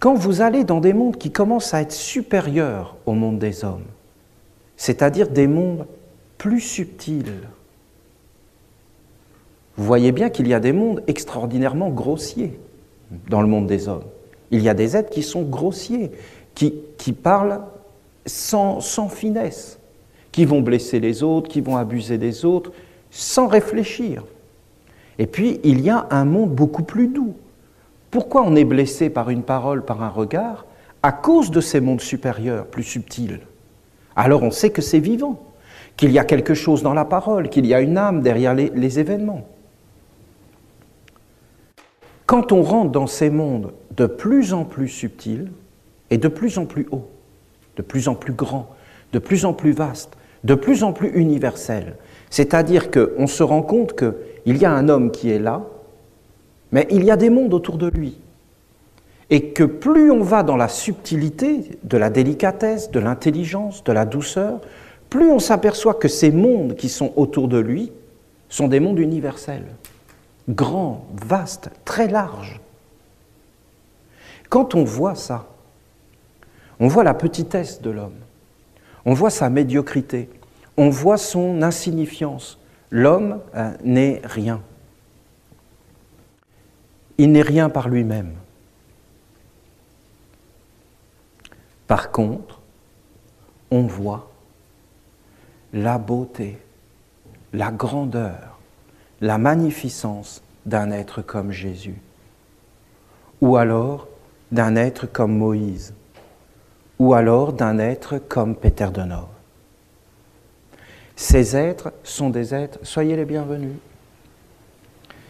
Quand vous allez dans des mondes qui commencent à être supérieurs au monde des hommes, c'est-à-dire des mondes plus subtils, vous voyez bien qu'il y a des mondes extraordinairement grossiers dans le monde des hommes. Il y a des êtres qui sont grossiers, qui parlent sans finesse, qui vont blesser les autres, qui vont abuser des autres, sans réfléchir. Et puis, il y a un monde beaucoup plus doux. Pourquoi on est blessé par une parole, par un regard? À cause de ces mondes supérieurs, plus subtils. Alors on sait que c'est vivant, qu'il y a quelque chose dans la parole, qu'il y a une âme derrière les événements. Quand on rentre dans ces mondes de plus en plus subtils et de plus en plus hauts, de plus en plus grands, de plus en plus vastes, de plus en plus universels, c'est-à-dire qu'on se rend compte qu'il y a un homme qui est là, mais il y a des mondes autour de lui. Et que plus on va dans la subtilité, de la délicatesse, de l'intelligence, de la douceur, plus on s'aperçoit que ces mondes qui sont autour de lui sont des mondes universels, grands, vastes, très larges. Quand on voit ça, on voit la petitesse de l'homme, on voit sa médiocrité, on voit son insignifiance. L'homme n'est rien. Il n'est rien par lui-même. Par contre, on voit la beauté, la grandeur, la magnificence d'un être comme Jésus, ou alors d'un être comme Moïse, ou alors d'un être comme Peter de Nov. Ces êtres sont des êtres, soyez les bienvenus,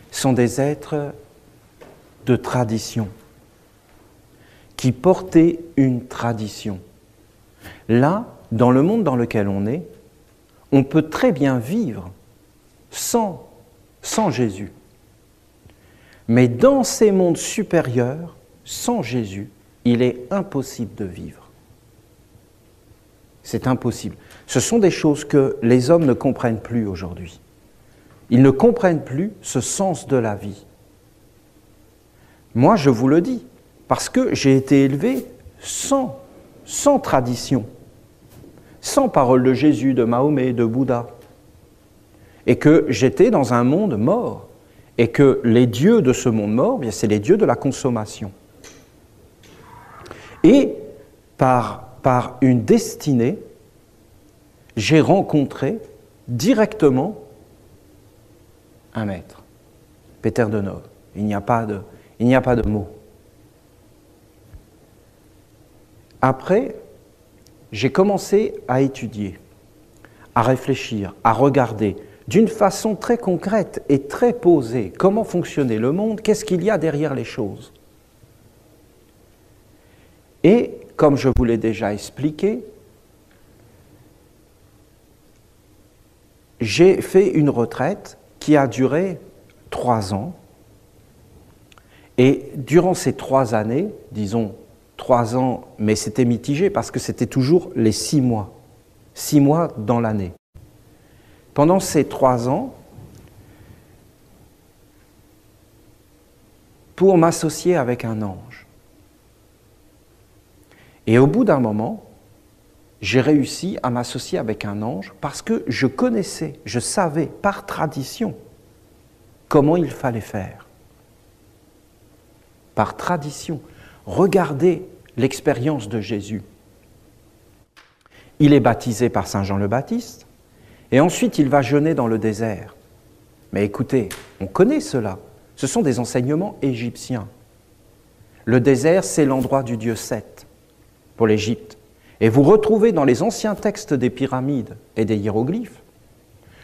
sont des êtres de tradition, qui portaient une tradition. Là, dans le monde dans lequel on est, on peut très bien vivre sans Jésus. Mais dans ces mondes supérieurs, sans Jésus, il est impossible de vivre. C'est impossible. Ce sont des choses que les hommes ne comprennent plus aujourd'hui. Ils ne comprennent plus ce sens de la vie. Moi, je vous le dis, parce que j'ai été élevé sans tradition, sans parole de Jésus, de Mahomet, de Bouddha, et que j'étais dans un monde mort, et que les dieux de ce monde mort, bien, c'est les dieux de la consommation. Et par une destinée, j'ai rencontré directement un maître, Peter de Nov. Il n'y a pas de mots. Après, j'ai commencé à étudier, à réfléchir, à regarder d'une façon très concrète et très posée comment fonctionnait le monde, qu'est-ce qu'il y a derrière les choses. Et, comme je vous l'ai déjà expliqué, j'ai fait une retraite qui a duré 3 ans. Et durant ces 3 années, disons 3 ans, mais c'était mitigé parce que c'était toujours les 6 mois. 6 mois dans l'année. Pendant ces 3 ans, pour m'associer avec un ange. Et au bout d'un moment, j'ai réussi à m'associer avec un ange parce que je connaissais, je savais par tradition comment il fallait faire. Par tradition. Regardez l'expérience de Jésus. Il est baptisé par Saint Jean le Baptiste et ensuite il va jeûner dans le désert. Mais écoutez, on connaît cela. Ce sont des enseignements égyptiens. Le désert, c'est l'endroit du dieu Seth pour l'Égypte. Et vous retrouvez dans les anciens textes des pyramides et des hiéroglyphes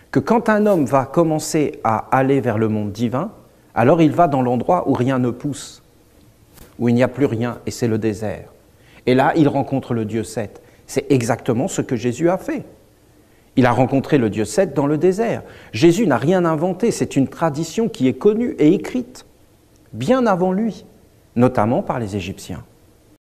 que quand un homme va commencer à aller vers le monde divin, alors il va dans l'endroit où rien ne pousse, où il n'y a plus rien, et c'est le désert. Et là, il rencontre le dieu Seth. C'est exactement ce que Jésus a fait. Il a rencontré le dieu Seth dans le désert. Jésus n'a rien inventé, c'est une tradition qui est connue et écrite bien avant lui, notamment par les Égyptiens.